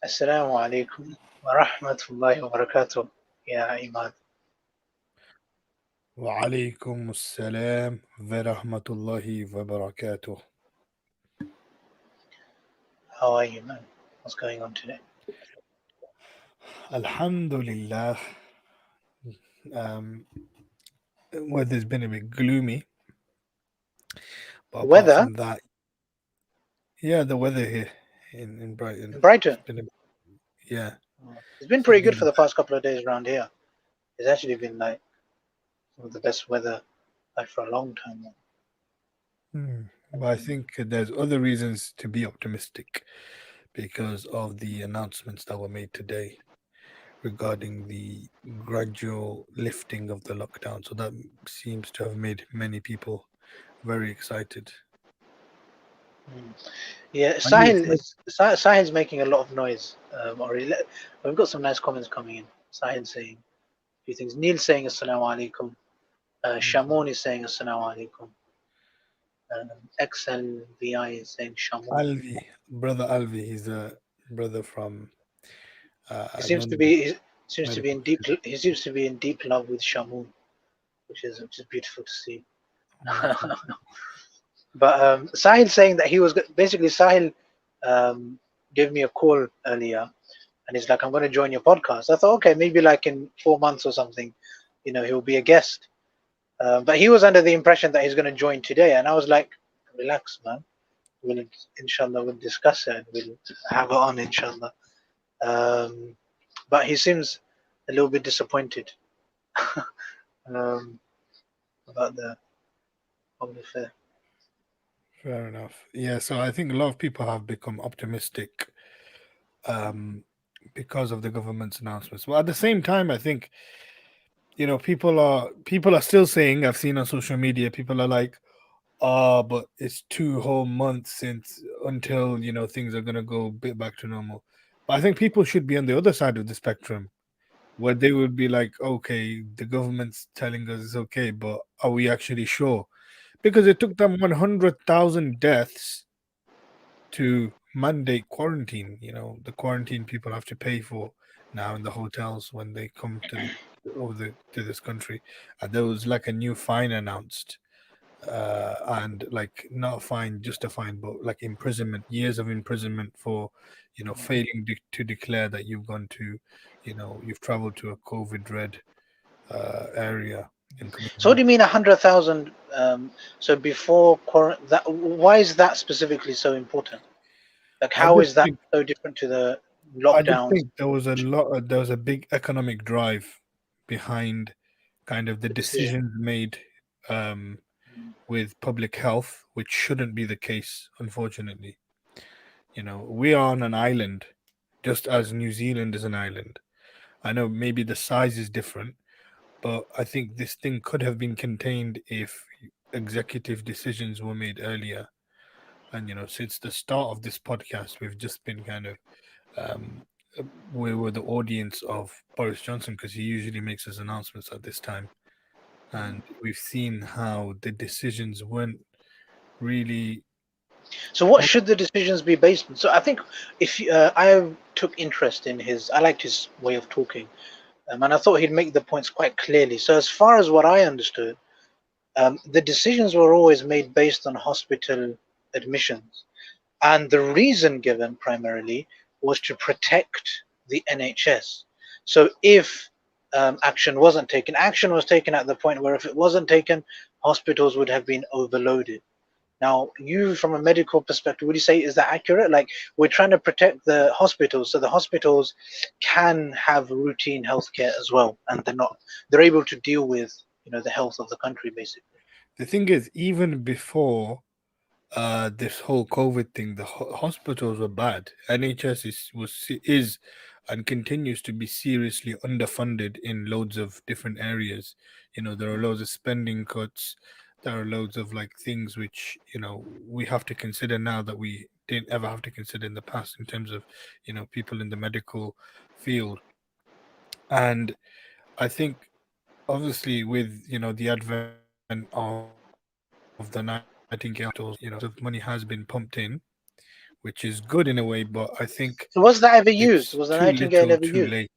السلام عليكم ورحمة الله وبركاته يا عماد. وعليكم السلام ورحمة الله وبركاته. How are you, man? What's going on today? Alhamdulillah. Um, weather's been a bit gloomy, but apart Weather from that, yeah, the weather here in in Brighton, it's Brighton. been a yeah, It's been it's not pretty good been for the past couple of days around here. It's actually been like some of the best weather like for a long time now. but I think there's other reasons to be optimistic because of the announcements that were made today regarding the gradual lifting of the lockdown. So that seems to have made many people very excited. Mm. Yeah, Are you Sahil excited? is Sahil's making a lot of noise already. We've got some nice comments coming in. Sahil saying a few things. Neil saying Assalamu alaikum. Shamoon is saying Assalamu alaikum. XLVI is saying Shamoon. Alvi, brother Alvi, he's a brother from He seems to London be he seems to be medical in deep student. he seems to be in deep love with Shamoon, which is beautiful to see. Mashallah. But Sahil saying that he was basically Sahil um, gave me a call earlier, and he's like, "I'm going to join your podcast." I thought, okay, maybe like in 4 months or something, he'll be a guest. But he was under the impression that he's going to join today, and I was like, "Relax, man. We'll inshallah we'll discuss it. And we'll have it on inshallah." Um, but he seems a little bit disappointed um, about the whole affair. Fair enough. Yeah, so I think a lot of people have become optimistic um, because of the government's announcements. But at the same time, I think people are still saying. I've seen on social media, people are like, "Ah, but it's 2 whole months since until things are gonna go a bit back to normal." But I think people should be on the other side of the spectrum where they would be like, okay, the government's telling us it's okay, but are we actually sure? Because it took them 100,000 deaths to mandate quarantine. The quarantine people have to pay for now in the hotels when they come to this country. And there was like a new fine announced, and like not a fine, just a fine, but like imprisonment, years of imprisonment for failing to declare that you've traveled to a COVID red area and coming So what back. do you mean 100,000? So before that, why is that specifically so important? Like, I how just is that think so different to the I just lockdowns think there was a big economic drive behind kind of the the decision? decisions made um, with public health, which shouldn't be the case, unfortunately. We are on an island, just as New Zealand is an island. I know maybe the size is different, but I think this thing could have been contained if executive decisions were made earlier. And since the start of this podcast, we've just been kind of um, we were the audience of Boris Johnson because he usually makes his announcements at this time, and we've seen how the decisions weren't really. So what should the decisions be based on? So I think if I took interest in I liked his way of talking, and I thought he'd make the points quite clearly. So as far as what I understood, the decisions were always made based on hospital admissions. And the reason given primarily was to protect the NHS. So if action was taken at the point where if it wasn't taken, hospitals would have been overloaded. Now, you from a medical perspective, would you say is that accurate? Like we're trying to protect the hospitals, so the hospitals can have routine healthcare as well, and they're able to deal with the health of the country basically. The thing is, even before this whole COVID thing, the hospitals were bad. NHS is and continues to be seriously underfunded in loads of different areas. There are loads of spending cuts. There are loads of like things which we have to consider now that we didn't ever have to consider in the past in terms of people in the medical field. And I think obviously with the advent of the Nightingale hospitals, loads of money has been pumped in, which is good in a way, but I think So was that ever used? it's Was the too Nightingale little, ever too used? late.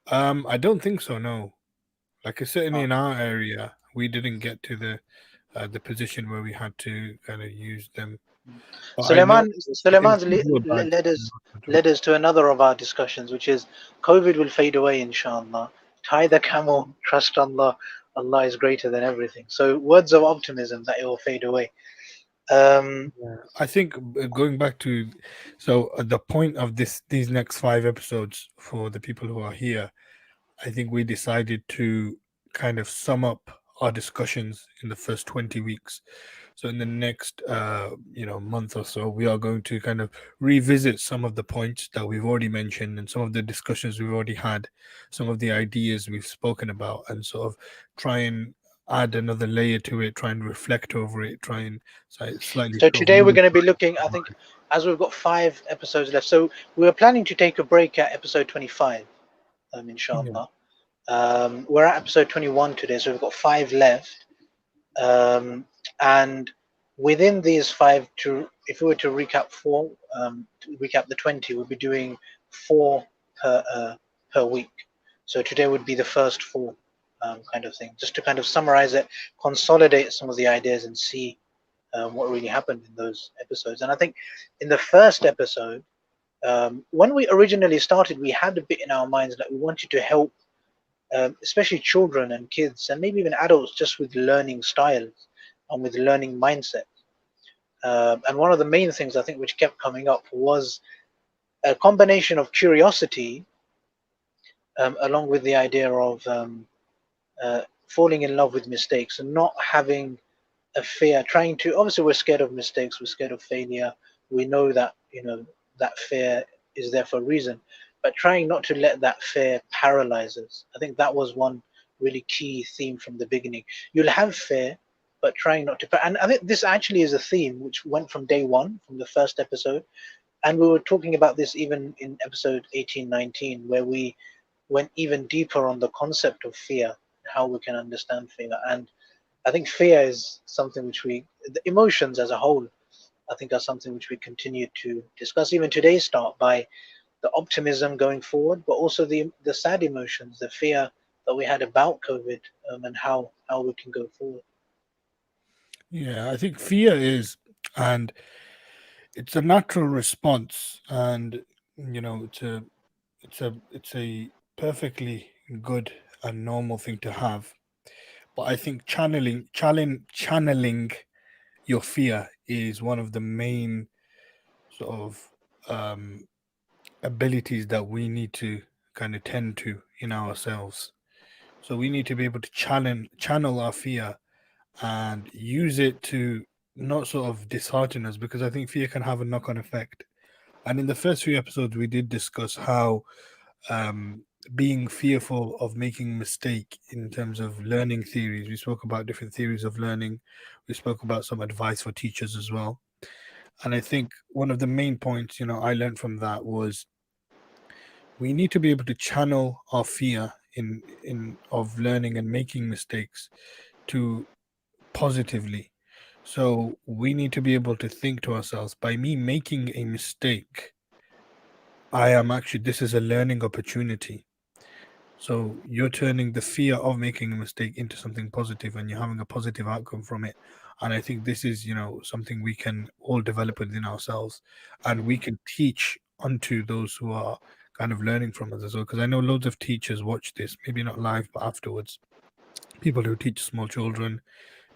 I don't think so. No, like certainly Oh. in our area, we didn't get to the position where we had to kind of use them. But I know in Suleiman's some who are bad. led us to another of our discussions, which is COVID will fade away, inshallah. Tie the camel, trust Allah. Allah is greater than everything. So words of optimism that it will fade away. Um, Yeah. I think going back to the point of these next 5 episodes for the people who are here, I think we decided to kind of sum up our discussions in the first 20 weeks. So in the next month or so, we are going to kind of revisit some of the points that we've already mentioned and some of the discussions we've already had, some of the ideas we've spoken about, and sort of try and add another layer to it, try and reflect over it, try and slightly so sort of today we're going to be modify looking, I think, as we've got 5 episodes left. So we were planning to take a break at episode 25, it. inshallah. We're at episode 21 today, so we've got 5 left. And within these 5, to if we were to recap to recap the 20, we'll be doing 4 per week. So today would be the first 4, kind of thing, just to kind of summarize it, consolidate some of the ideas, and see what really happened in those episodes. And I think in the first episode, when we originally started, we had a bit in our minds that we wanted to help, especially children and kids, and maybe even adults, just with learning styles and with learning mindset. And one of the main things I think which kept coming up was a combination of curiosity, along with the idea of falling in love with mistakes and not having a fear, trying to, obviously we're scared of mistakes, we're scared of failure, we know that, that fear is there for a reason, but trying not to let that fear paralyze us. I think that was one really key theme from the beginning. You'll have fear, but trying not to, and I think this actually is a theme which went from day one, from the first episode, and we were talking about this even in episode 18, 19, where we went even deeper on the concept of fear, how we can understand fear. And I think fear is something which the emotions as a whole, I think, are something which we continue to discuss. Even today's start by the optimism going forward, but also the sad emotions, the fear that we had about COVID, and how we can go forward. Yeah, I think fear is, and it's a natural response, and it's a perfectly good and normal thing to have. But I think channeling your fear is one of the main sort of abilities that we need to kind of tend to in ourselves. So we need to be able to channel our fear and use it to not sort of dishearten us, because I think fear can have a knock-on effect. And in the first few episodes, we did discuss how um, being fearful of making a mistake in terms of learning theories. We spoke about different theories of learning. We spoke about some advice for teachers as well. And I think one of the main points, I learned from that was we need to be able to channel our fear in of learning and making mistakes to positively. So we need to be able to think to ourselves, by me making a mistake, this is a learning opportunity. So you're turning the fear of making a mistake into something positive, and you're having a positive outcome from it. And I think this is, something we can all develop within ourselves, and we can teach unto those who are kind of learning from us as well. Because I know loads of teachers watch this, maybe not live, but afterwards. People who teach small children,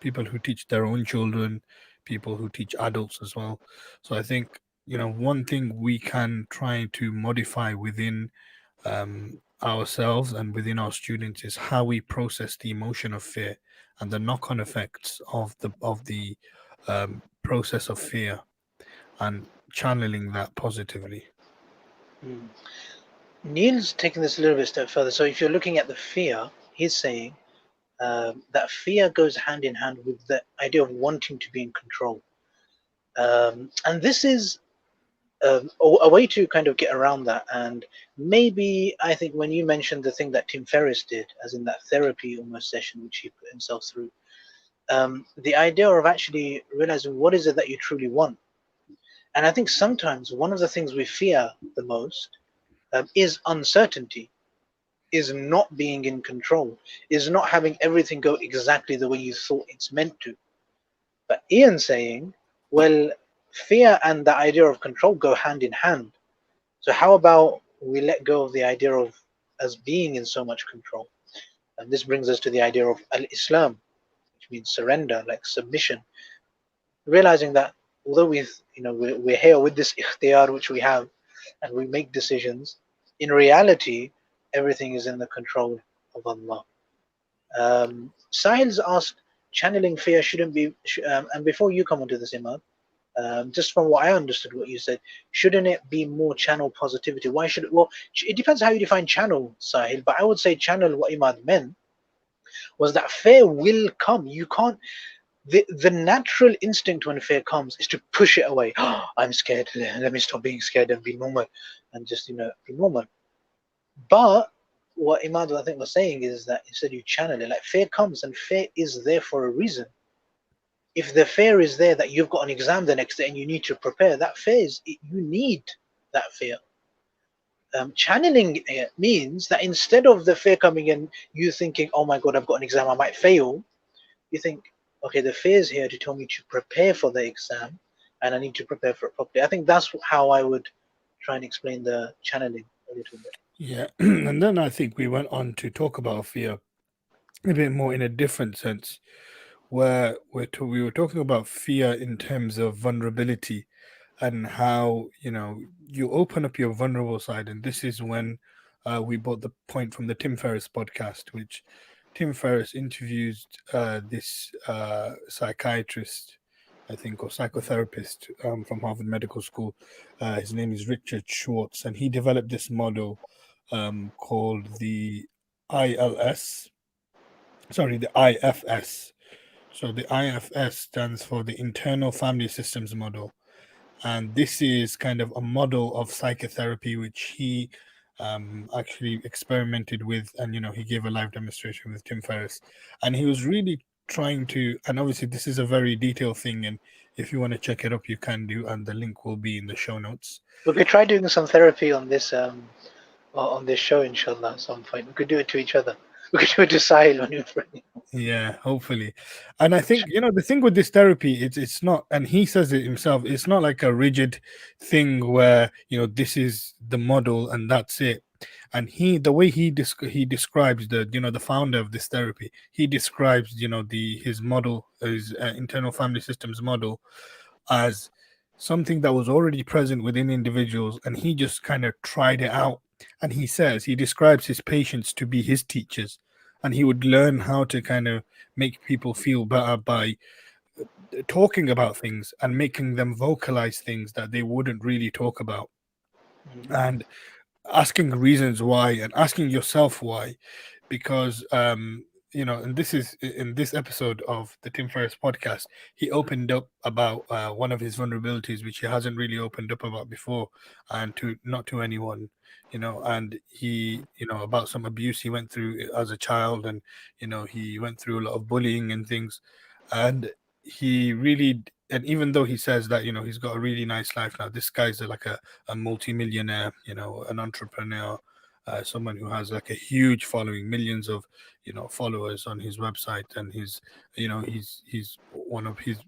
people who teach their own children, people who teach adults as well. So I think, one thing we can try to modify within ourselves and within our students is how we process the emotion of fear and the knock-on effects of the process of fear, and channeling that positively. Mm. Neil's taking this a little bit step further. So if you're looking at the fear, he's saying that fear goes hand in hand with the idea of wanting to be in control. And this is a way to kind of get around that. And maybe I think when you mentioned the thing that Tim Ferriss did, as in that therapy almost session which he put himself through, The idea of actually realizing what is it that you truly want. And I think sometimes one of the things we fear the most is uncertainty, is not being in control, is not having everything go exactly the way you thought it's meant to. But Ian saying, well, fear and the idea of control go hand in hand. So how about we let go of the idea of us being in so much control? And this brings us to the idea of al-Islam, which means surrender, like submission, realizing that although we're here with this ikhtiyar which we have, and we make decisions, in reality, everything is in the control of Allah. Sahil's asked, channeling fear shouldn't be, and before you come onto this, Imad, just from what I understood what you said, shouldn't it be more channel positivity? Why should it? Well, it depends how you define channel, Sahil, but I would say channel, what Imad meant was that fear will come. You can't, the natural instinct when fear comes is to push it away. Oh, I'm scared. Let me stop being scared and be normal, and just be normal. But what Imad I think was saying is that instead you channel it, like fear comes and fear is there for a reason. If the fear is there that you've got an exam the next day and you need to prepare, that fear is you need that fear. Channeling it means that instead of the fear coming in, you thinking, "Oh my God, I've got an exam, I might fail." You think, "Okay, the fear is here to tell me to prepare for the exam, and I need to prepare for it properly." I think that's how I would try and explain the channeling a little bit. Yeah. And then I think we went on to talk about fear a bit more in a different sense, where we were talking about fear in terms of vulnerability and how you open up your vulnerable side. And this is when we brought the point from the Tim Ferriss podcast, which Tim Ferriss interviews this psychiatrist, I think, or psychotherapist from Harvard Medical School. His name is Richard Schwartz, and he developed this model called the ILS. Sorry, the IFS. So the IFS stands for the Internal Family Systems Model, and this is kind of a model of psychotherapy which he actually experimented with, and he gave a live demonstration with Tim Ferriss, and he was really trying to. And obviously, this is a very detailed thing, and if you want to check it up, you can do, and the link will be in the show notes. We could try doing some therapy on this show, inshallah, at some point. We could do it to each other. We could do it to Sahil when you're free. Yeah, hopefully. And I think, the thing with this therapy, it's not, and he says it himself, it's not like a rigid thing where, this is the model and that's it. And the way he describes the founder of this therapy, he describes, his model, his internal family systems model, as something that was already present within individuals, and he just kind of tried it out. And he describes his patients to be his teachers, and he would learn how to kind of make people feel better by talking about things and making them vocalize things that they wouldn't really talk about, and asking reasons why and asking yourself why. Because and this is in this episode of the Tim Ferriss podcast, he opened up about one of his vulnerabilities which he hasn't really opened up about before, and to not to anyone, and he, about some abuse he went through as a child, and he went through a lot of bullying and things. And he really, and even though he says that he's got a really nice life now, this guy's like a multi-millionaire, an entrepreneur, someone who has like a huge following, millions of followers on his website, and he's one of his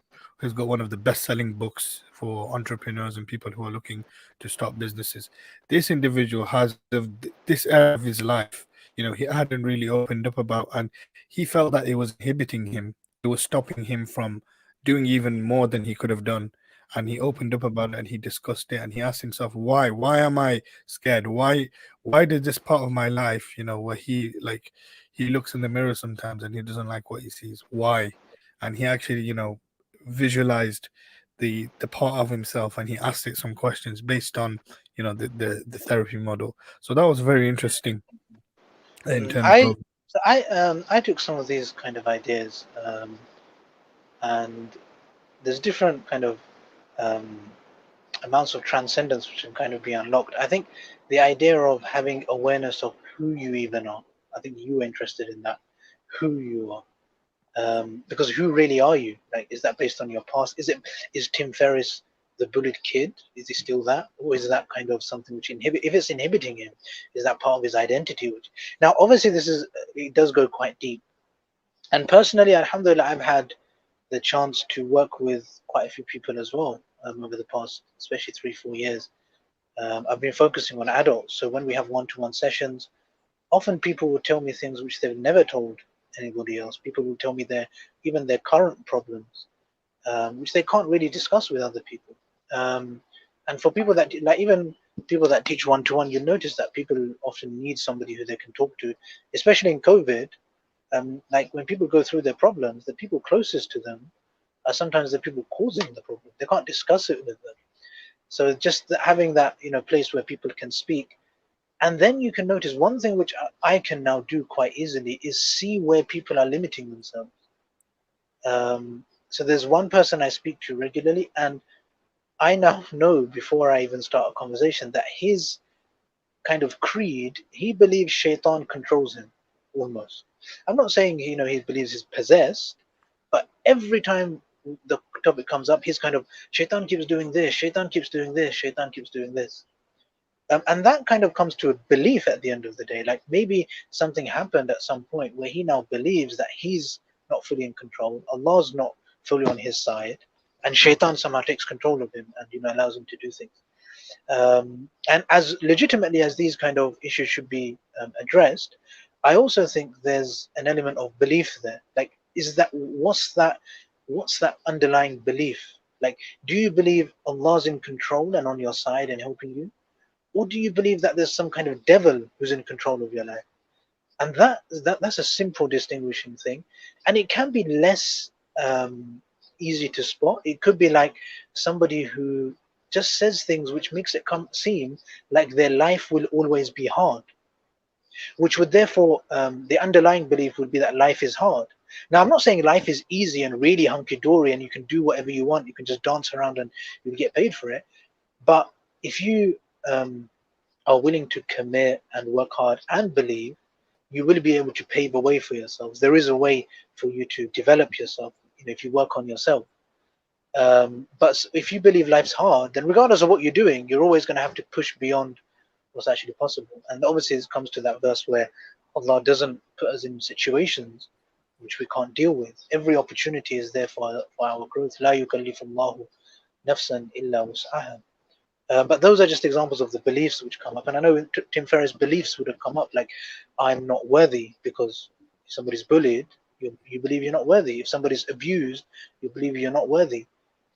he's got one of the best-selling books for entrepreneurs and people who are looking to start businesses. This individual has this area of his life, he hadn't really opened up about, and he felt that it was inhibiting him, it was stopping him from doing even more than he could have done. And he opened up about it, and he discussed it, and he asked himself, why am I scared? Why did this part of my life, where he looks in the mirror sometimes and he doesn't like what he sees, why? And he actually, visualized the part of himself, and he asked it some questions based on the therapy model. So that was very interesting in Mm, terms I of. so I took some of these kind of ideas, and there's different kind of um, amounts of transcendence which can kind of be unlocked. I think the idea of having awareness of who you even are. I think you were interested in that, who you are. Because who really are you? Like, is that based on your past? Is Tim Ferriss the bullied kid? Is he still that, or is that kind of something which if it's inhibiting him, is that part of his identity? Which now, obviously, it does go quite deep. And personally, Alhamdulillah, I've had the chance to work with quite a few people as well over the past, especially 3 4 years. I've been focusing on adults, so when we have one-to-one sessions, often people will tell me things which they've never told anybody else. People will tell me even their current problems, which they can't really discuss with other people. Um, and for people that like even people that teach one to one, you'll notice that people often need somebody who they can talk to, especially in COVID. Like when people go through their problems, the people closest to them are sometimes the people causing the problem. They can't discuss it with them. So just having that place where people can speak, and then you can notice one thing which I can now do quite easily is see where people are limiting themselves. So there's one person I speak to regularly, and I now know before I even start a conversation that his kind of creed, he believes shaitan controls him almost. I'm not saying he believes he's possessed, but every time the topic comes up, he's kind of shaitan keeps doing this, shaitan keeps doing this, shaitan keeps doing this. And that kind of comes to a belief at the end of the day. Like maybe something happened at some point where he now believes that he's not fully in control, Allah's not fully on his side, and shaitan somehow takes control of him and allows him to do things. And as legitimately as these kind of issues should be addressed, I also think there's an element of belief there. Like, what's that underlying belief? Like, do you believe Allah's in control and on your side and helping you? Or do you believe that there's some kind of devil who's in control of your life? And that's a simple distinguishing thing, and it can be less easy to spot. It could be like somebody who just says things which makes it seem like their life will always be hard, which would therefore the underlying belief would be that life is hard. Now, I'm not saying life is easy and really hunky dory and you can do whatever you want, you can just dance around and you'll get paid for it. But if you are willing to commit and work hard and believe, you will be able to pave a way for yourselves. There is a way for you to develop yourself, if you work on yourself. But if you believe life's hard, then regardless of what you're doing, you're always going to have to push beyond what's actually possible. And obviously, it comes to that verse where Allah doesn't put us in situations which we can't deal with. Every opportunity is there for our growth. لا يكلف الله نفسا إلا وسعها. But those are just examples of the beliefs which come up. And I know Tim Ferriss' beliefs would have come up like, I'm not worthy because if somebody's bullied, you believe you're not worthy. If somebody's abused, you believe you're not worthy.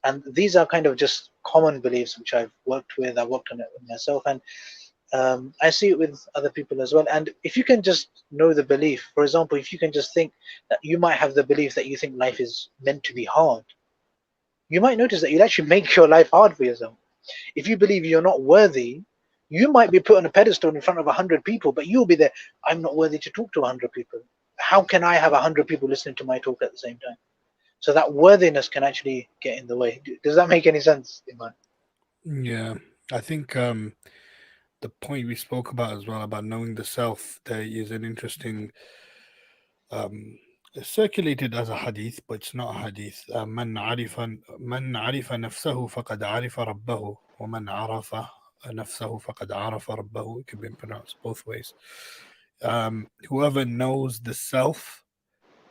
And these are kind of just common beliefs which I've worked with. I worked on it with myself, and I see it with other people as well. And if you can just know the belief, for example, if you can just think that you might have the belief that you think life is meant to be hard, you might notice that you'll actually make your life hard for yourself. If you believe you're not worthy, you might be put on a pedestal in front of 100 people, but you'll be there. I'm not worthy to talk to 100 people. How can I have 100 people listening to my talk at the same time? So that worthiness can actually get in the way. Does that make any sense, Iman? Yeah, I think the point we spoke about as well about knowing the self, there is an interesting um, it's circulated as a hadith, but it's not a hadith. من عرف نفسه فقد عرف ربه ومن عرف نفسه فقد عرف ربه. It can be pronounced both ways. Whoever knows the self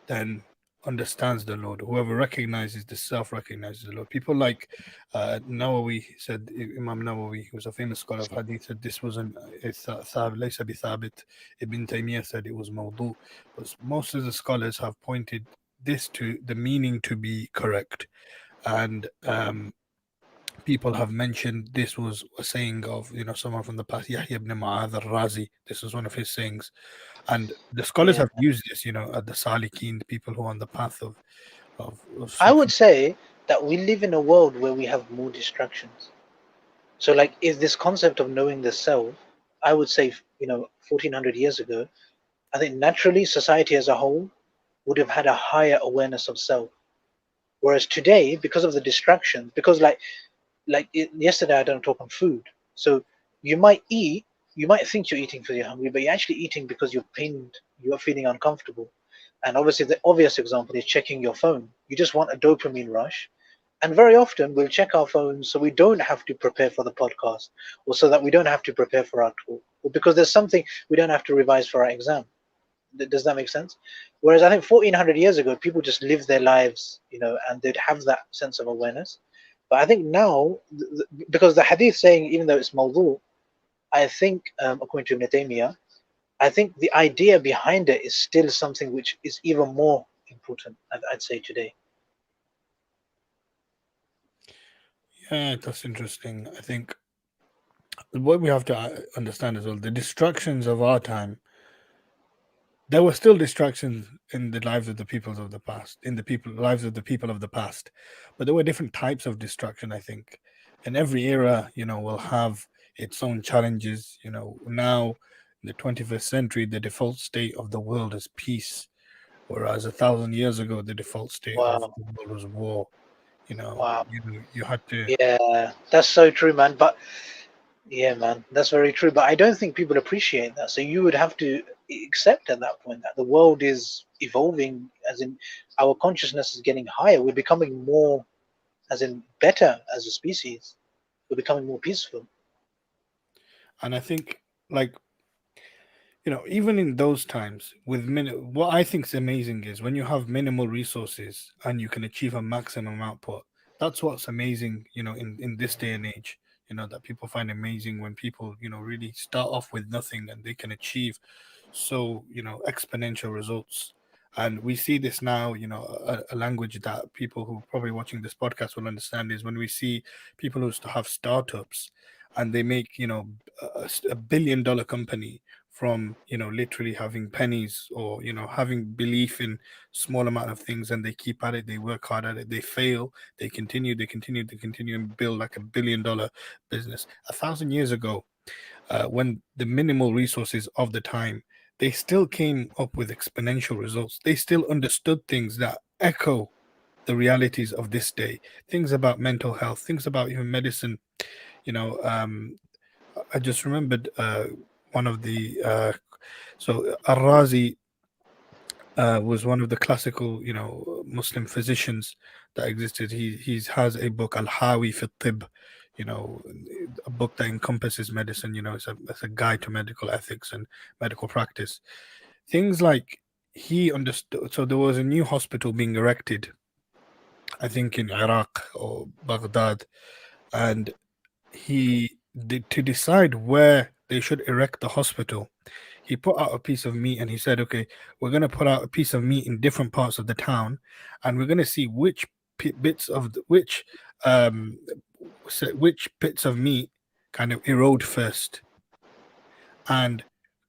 then understands the Lord. Whoever recognizes the self recognizes the Lord. People like Nawawi said, Imam Nawawi, who was a famous scholar of hadith, said this wasn't ليس بثابت. Ibn Taymiyyah said it was mawdu. But most of the scholars have pointed this to the meaning to be correct. And people have mentioned this was a saying of someone from the past, Yahya ibn Ma'adh al-Razi. This was one of his sayings, and the scholars Yeah. have used this, at the Salikin, the people who are on the path of I would Sufi. say that we live in a world where we have more distractions. So, like, if this concept of knowing the self, I would say, 1400 years ago, I think naturally society as a whole would have had a higher awareness of self. Whereas today, because of the distractions, because yesterday I done a talk on food. So you might eat, you might think you're eating because you're hungry, but you're actually eating because you're pained, you're feeling uncomfortable. And obviously, the obvious example is checking your phone. You just want a dopamine rush. And very often we'll check our phones so we don't have to prepare for the podcast, or so that we don't have to prepare for our talk, or because there's something we don't have to revise for our exam. Does that make sense? Whereas I think 1400 years ago, people just lived their lives, and they'd have that sense of awareness. But I think now, because the hadith saying, even though it's mawdu, I think, according to Ibn Taymiyyah, I think the idea behind it is still something which is even more important, I'd say today. Yeah, that's interesting. I think what we have to understand as well, the distractions of our time, there were still distractions in the lives of the peoples of the past, in the people lives of the people of the past, but there were different types of distraction. I think, and every era, will have its own challenges. Now in the 21st century, the default state of the world is peace, whereas 1,000 years ago, the default state of Wow, the world was war. You know, wow. you had to. Yeah, that's so true, man. But yeah, man, that's very true. But I don't think people appreciate that. So you would have to accept at that point that the world is evolving, as in our consciousness is getting higher. We're becoming more, as in better as a species. We're becoming more peaceful. And I think, like, even in those times, what I think is amazing is when you have minimal resources and you can achieve a maximum output. That's what's amazing, in this day and age. That people find amazing when people, really start off with nothing and they can achieve so, exponential results. And we see this now, a language that people who are probably watching this podcast will understand is when we see people who have startups and they make, a $1 billion company from literally having pennies, or having belief in small amount of things, and they keep at it, they work hard at it, they fail, they continue and build like $1 billion business. 1,000 years ago, when the minimal resources of the time, they still came up with exponential results. They still understood things that echo the realities of this day, things about mental health, things about even medicine. you know um I just remembered one of the so Ar-Razi was one of the classical, Muslim physicians that existed. He has a book, Al-Hawi fi Tib, you know, a book that encompasses medicine. It's a guide to medical ethics and medical practice. Things like he understood. So there was a new hospital being erected, I think in Iraq or Baghdad, and he did to decide where they should erect the hospital. He put out a piece of meat and he said, "Okay, we're going to put out a piece of meat in different parts of the town, and we're going to see which bits of um which bits of meat kind of erode first, and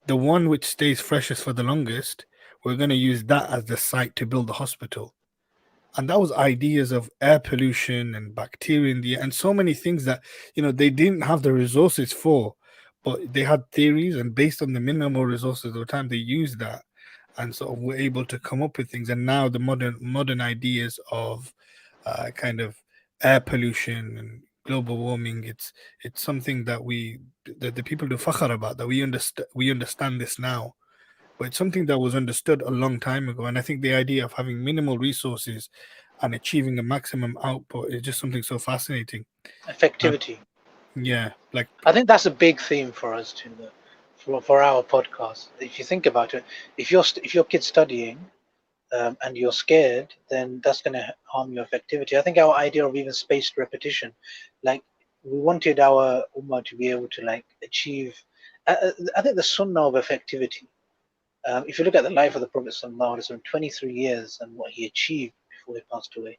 the one which stays freshest for the longest, we're going to use that as the site to build the hospital." And that was ideas of air pollution and bacteria in the air and so many things that they didn't have the resources for, but they had theories, and based on the minimal resources of the time, they used that, and sort of were able to come up with things. And now the modern ideas of kind of air pollution and global warming, it's something that the people do fakhar about, that we understand this now, but it's something that was understood a long time ago. And I think the idea of having minimal resources and achieving a maximum output is just something so fascinating. And Effectivity. yeah, like I think that's a big theme for us too, for our podcast. If you think about it, if your kid's studying, and you're scared, then that's going to harm your effectivity. I think our idea of even spaced repetition, like we wanted our ummah to be able to like achieve. I think the sunnah of effectivity. If you look at the life of the Prophet Sallallahu Alaihi Wasallam, 23 years and what he achieved before he passed away,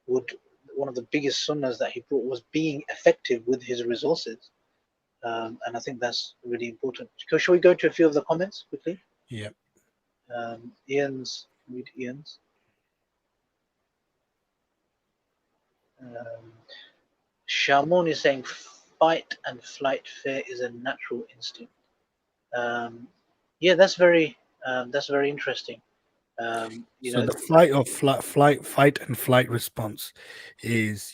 would one of the biggest sunnahs that he brought was being effective with his resources. And I think that's really important. So shall we go to a few of the comments quickly? yeah. Ian's, read Ian's. Um, Shamon is saying fight and flight fear is a natural instinct. Um, yeah, that's very interesting. Um, you So know, the fight and flight response is,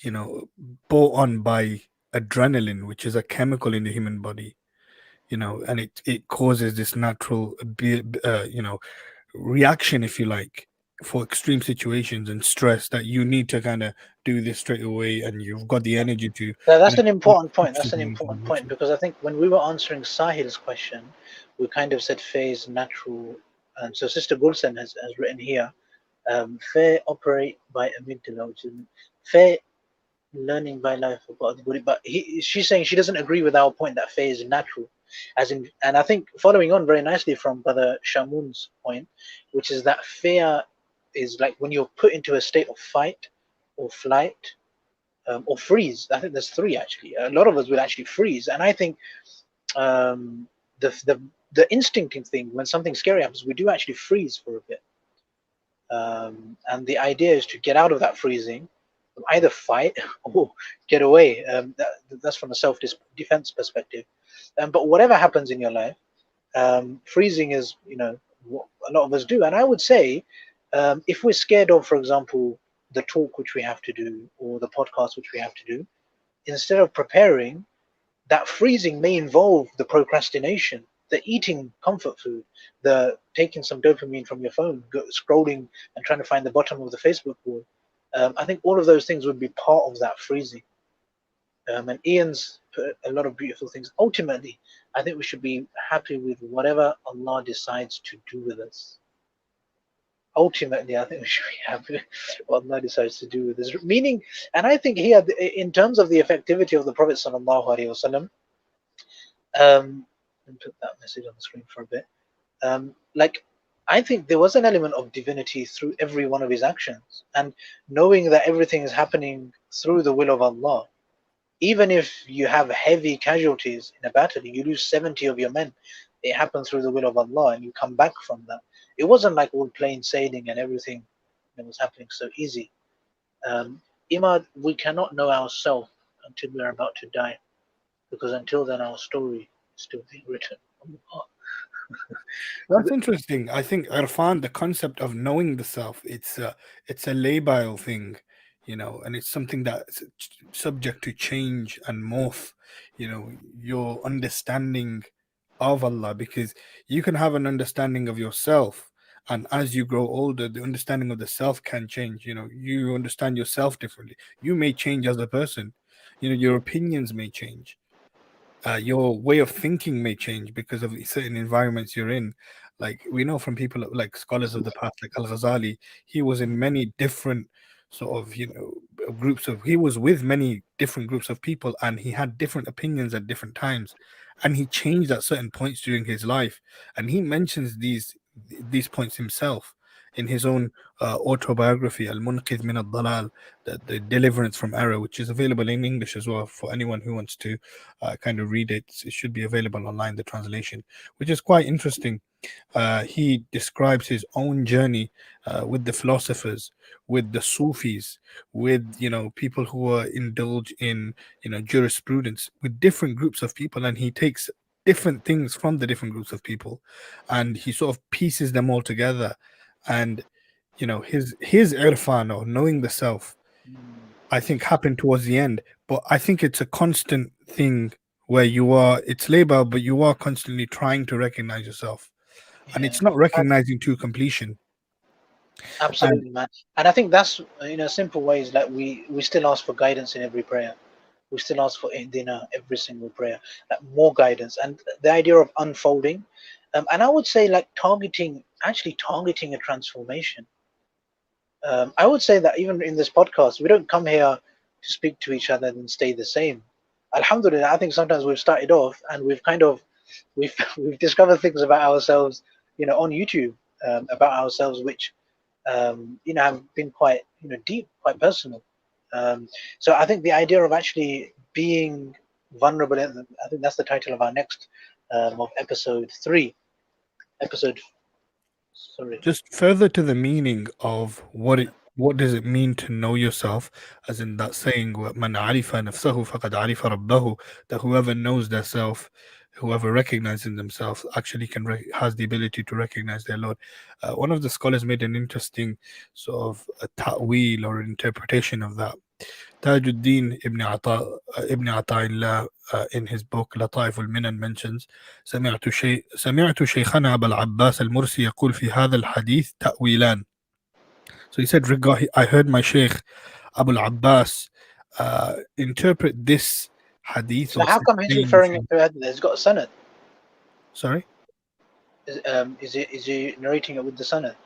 brought on by adrenaline, which is a chemical in the human body, and it causes this natural, reaction, if you like, for extreme situations and stress, that you need to kind of do this straight away, and you've got the energy to That's kind an important point. of That's an important point because I think when we were answering Sahil's question, we kind of said phase natural. And so Sister Gulsen has written here, fair operate by amygdala, which is fair learning by life about the body. But she's saying she doesn't agree with our point that fear is natural, as in, and I think following on very nicely from Brother Shamun's point, which is that fear is like when you're put into a state of fight or flight or freeze. I think there's three actually. A lot of us will actually freeze, and I think um, the instinctive thing when something scary happens, we do actually freeze for a bit. And the idea is to get out of that freezing, either fight or get away. That's from a self-defense perspective. But whatever happens in your life, freezing is, what a lot of us do. And I would say, if we're scared of, for example, the talk which we have to do or the podcast which we have to do, instead of preparing, that freezing may involve the procrastination, the eating comfort food, the taking some dopamine from your phone, scrolling and trying to find the bottom of the Facebook wall. I think all of those things would be part of that freezing. And Ian's put a lot of beautiful things. Ultimately, I think we should be happy with whatever Allah decides to do with us. Ultimately, I think we should be happy with what Allah decides to do with us. Meaning, and I think here, in terms of the effectivity of the Prophet Sallallahu Alaihi Wasallam, and put that message on the screen for a bit. Like, I think there was an element of divinity through every one of his actions, and knowing that everything is happening through the will of Allah. Even if you have heavy casualties in a battle, you lose 70 of your men, it happened through the will of Allah, and you come back from that. It wasn't like all plain sailing and everything that was happening so easy. Imad, we cannot know ourselves until we are about to die, because until then our story is still being written on the path. That's interesting. I think Irfan, the concept of knowing the self, it's a labile thing, and it's something that's subject to change and morph. Your understanding of Allah, because you can have an understanding of yourself, and as you grow older, the understanding of the self can change. You understand yourself differently. You may change as a person. Your opinions may change, your way of thinking may change because of certain environments you're in. Like we know from people like scholars of the past, like Al Ghazali, he was in many different sort of groups of he was with many different groups of people, and he had different opinions at different times, and he changed at certain points during his life, and he mentions these points himself in his own autobiography, Al Munqidh min al Dalal, the deliverance from error, which is available in English as well for anyone who wants to kind of read it. It should be available online, the translation, which is quite interesting. He describes his own journey with the philosophers, with the Sufis, with people who are indulge in jurisprudence, with different groups of people, and he takes different things from the different groups of people, and he sort of pieces them all together. And his irfan, or knowing the self, I think happened towards the end, but I think it's a constant thing where it's labor, but you are constantly trying to recognize yourself, and Yeah, it's not and recognizing to completion. And absolutely, man. And I think that's in a simple way is that we still ask for guidance in every prayer. We still ask for ihdina every single prayer, like more guidance, and the idea of unfolding. And I would say like actually targeting a transformation. I would say that even in this podcast, we don't come here to speak to each other and stay the same. Alhamdulillah, I think sometimes we've started off and we've kind of we've discovered things about ourselves, on YouTube, about ourselves which have been quite deep, quite personal. So I think the idea of actually being vulnerable, I think that's the title of our next of episode 3. Episode, sorry. just further to the meaning of what does it mean to know yourself, as in that saying, "Man arifa nafsahu faqad arifa rabbahu," that whoever knows their self, whoever recognizes themselves, actually has the ability to recognize their Lord. One of the scholars made an interesting sort of a ta'wil or interpretation of that Tajuddin ibn Ata'illah in his book لطائف المنن mentions سمعت شيخنا أبا العباس المرسي يقول في هذا الحديث تأويلان. So he said, I heard my Sheikh Abu al-Abbas interpret this hadith So or how say come he's saying referring it to Hadith? It's got a sanad. sorry. Is he narrating it with the sanad?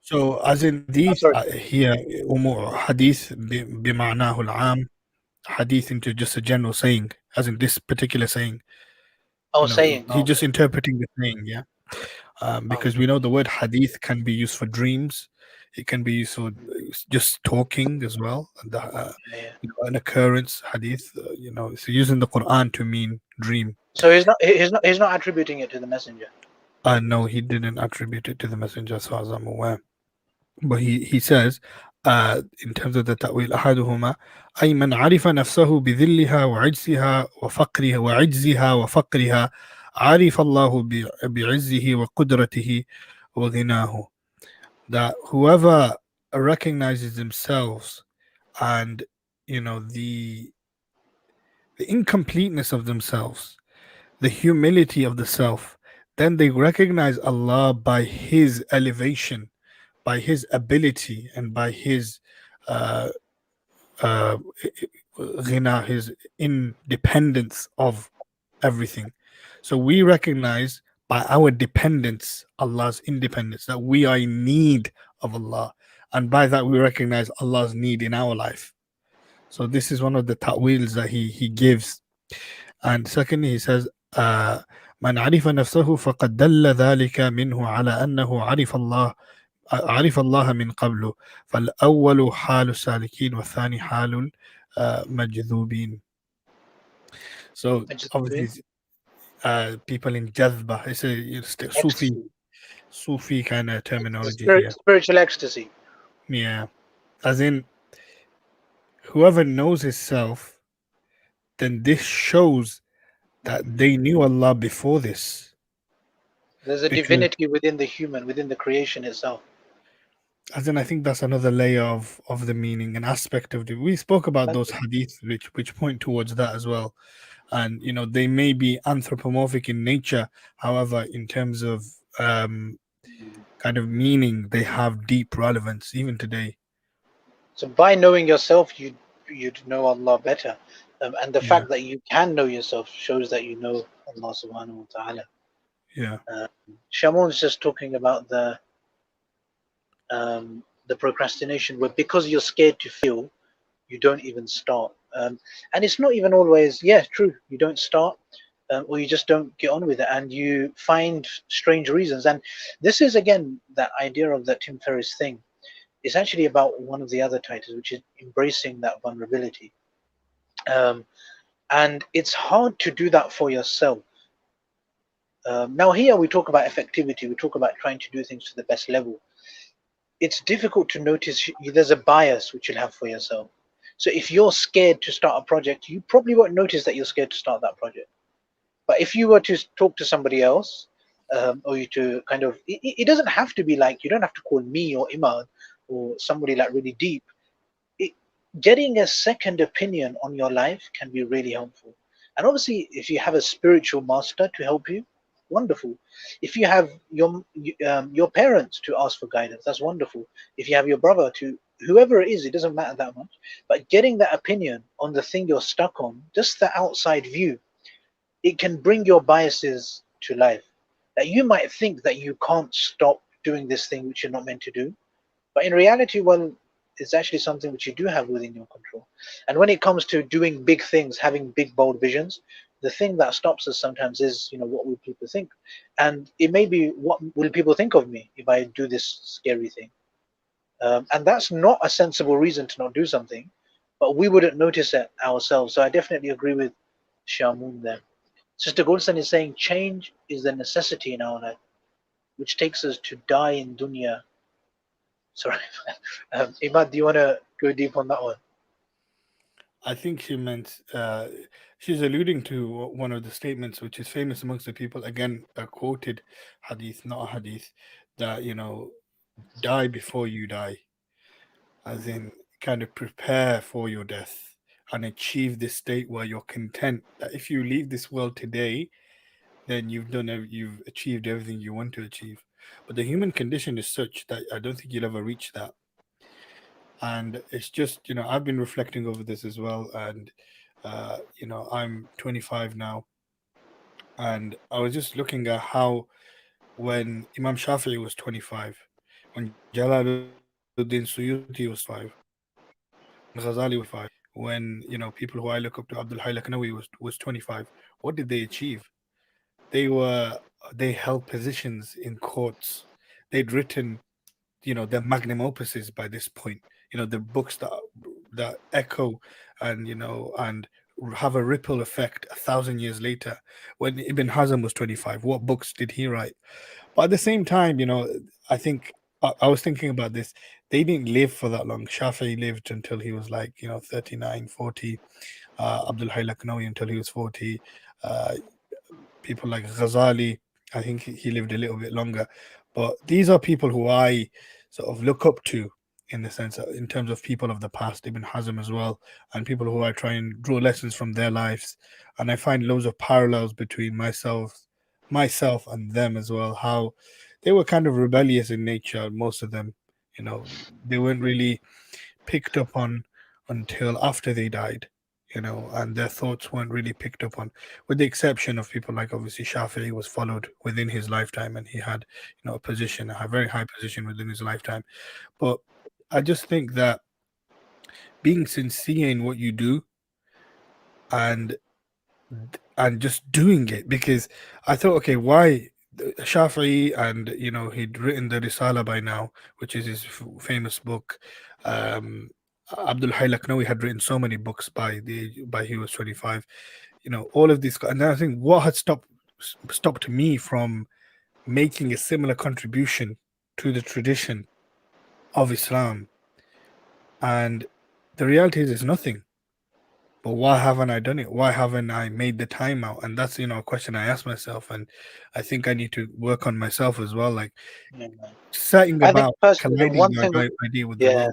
So as in Oh, hadith sorry. here hadith بمعناه العام, hadith into just a general saying, as in this particular saying. Oh, You know, saying. he Oh, just okay. interpreting the saying, yeah. Oh, Because we know the word hadith can be used for dreams, it can be used for just talking as well. yeah, yeah. An occurrence, hadith, so using the Quran to mean dream. So he's not attributing it to the messenger. No, he didn't attribute it to the messenger, as far as I'm aware. But he says, in terms of the ta'wil, أحدهما أي من عرف نفسه بذلها وعجزها وفقرها وفقرها عرف الله بعزه وقدرته وغناه. That whoever recognizes themselves and the incompleteness of themselves, the humility of the self, then they recognize Allah by His elevation, by His ability, and by His uh, uh, ghina, His independence of everything. So we recognize by our dependence Allah's independence, that we are in need of Allah, and by that we recognize Allah's need in our life. So this is one of the ta'wils that he gives. And secondly, he says, من عرف نفسه فقد دل ذلك منه على أنه عرف الله من قبله، فالأول حال السالكين والثاني حال المجذوبين. So I just mean obviously, people in jazba, it's a ecstasy, Sufi kind of ecstasy, terminology here. spiritual ecstasy. Yeah, as in whoever knows himself, then this shows that they knew Allah before this, There's a because divinity within the human, within the creation itself. as in I think that's another layer of the meaning, an aspect of the. We spoke about those hadiths which point towards that as well, and they may be anthropomorphic in nature, however, in terms of kind of meaning, they have deep relevance even today. So by knowing yourself, you'd know Allah better, and the Yeah, fact that you can know yourself shows that you know Allah Subhanahu wa Taala. yeah, Uh, Shamon's just talking about the procrastination, where because you're scared to fail, you don't even start. And it's not even always, yeah, true. You don't start, or you just don't get on with it, and you find strange reasons. And this is again that idea of that Tim Ferriss thing. It's actually about one of the other titles, which is embracing that vulnerability. Um, and it's hard to do that for yourself. Now, here we talk about effectivity, we talk about trying to do things to the best level. It's difficult to notice there's a bias which you'll have for yourself. So, if you're scared to start a project, you probably won't notice that you're scared to start that project. But if you were to talk to somebody else, or you to kind of, it doesn't have to be like, you don't have to call me or Imad or somebody like really deep. it, Getting a second opinion on your life can be really helpful. And obviously, if you have a spiritual master to help you, wonderful. If you have your parents to ask for guidance, that's wonderful. If you have your brother to, whoever it is, it doesn't matter that much. But getting that opinion on the thing you're stuck on, just the outside view, it can bring your biases to life. That you might think that you can't stop doing this thing which you're not meant to do, but in reality, well, it's actually something which you do have within your control. And when it comes to doing big things, having big, bold visions, the thing that stops us sometimes is, what will people think? And it may be, what will people think of me if I do this scary thing? And that's not a sensible reason to not do something, but we wouldn't notice it ourselves. So I definitely agree with Shamoon there. Sister Goldstein is saying change is the necessity in our life, which takes us to die in dunya. Sorry. Imad, do you want to go deep on that one? I think she meant she's alluding to one of the statements which is famous amongst the people, again a quoted hadith, not a hadith, that die before you die, as in, kind of prepare for your death and achieve this state where you're content that if you leave this world today, then you've achieved everything you want to achieve. But the human condition is such that I don't think you'll ever reach that. And it's just, I've been reflecting over this as well. And, I'm 25 now. And I was just looking at how when Imam Shafi'i was 25, when Jalaluddin Suyuti was 25, when Ghazali was 25, when, people who I look up to, Abdul Hayy Laknawi was 25, what did they achieve? They were, they held positions in courts. They'd written their magnum opuses by this point, the books that echo and and have a ripple effect 1,000 years later. When Ibn Hazm was 25, what books did he write? But at the same time, I think I was thinking about this. They didn't live for that long. Shafi'i lived until he was like 39, 40. Abdul Hayy Laknawi until he was 40. uh, People like Ghazali, I think he lived a little bit longer. But these are people who I sort of look up to in the sense in terms of people of the past, Ibn Hazm as well, and people who I try and draw lessons from their lives. And I find loads of parallels between myself and them as well, how they were kind of rebellious in nature, most of them. They weren't really picked up on until after they died, and their thoughts weren't really picked up on, with the exception of people like obviously Shafi'i was followed within his lifetime, and he had, a position, a very high position within his lifetime. But I just think that being sincere in what you do and just doing it, because I thought, okay, why Shafi'i, and he'd written the Risala by now, which is his famous book. Um, Abdul Hayy Laknawi had written so many books by he was 25. All of these, and then I think what had stopped me from making a similar contribution to the tradition of Islam, and the reality is, it's nothing. But why haven't I done it? Why haven't I made the time out? And that's, a question I ask myself. And I think I need to work on myself as well, like Yeah, man. setting I think about personally the colliding one my thing, idea with the yeah,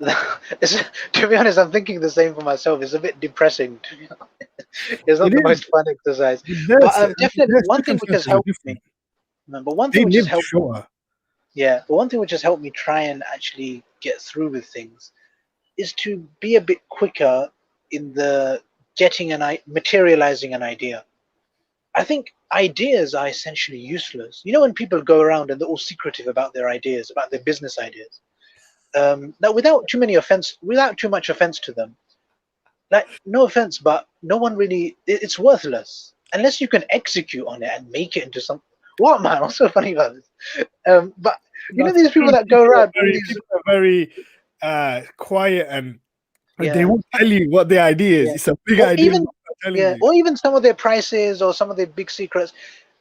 world. to be honest, I'm thinking the same for myself. It's a bit depressing. To be honest. It's not It the is. most fun exercise. Their, But definitely their one thing which has circumstances are helped me, different. but one thing They which has lived helped me, shorter. yeah, but one thing which has helped me try and actually get through with things is to be a bit quicker in the getting materializing an idea. I think ideas are essentially useless. When people go around and they're all secretive about their ideas, about their business ideas, now without too much offense to them, like no offense, but no one really, it's worthless unless you can execute on it and make it into something. What, man? What's so funny about this? But That's these people true. that go around all these, People are very quiet, and they yeah, won't tell you what their idea is. yeah, It's a big or idea, even, but they're not telling yeah, you. or even some of their prices or some of their big secrets.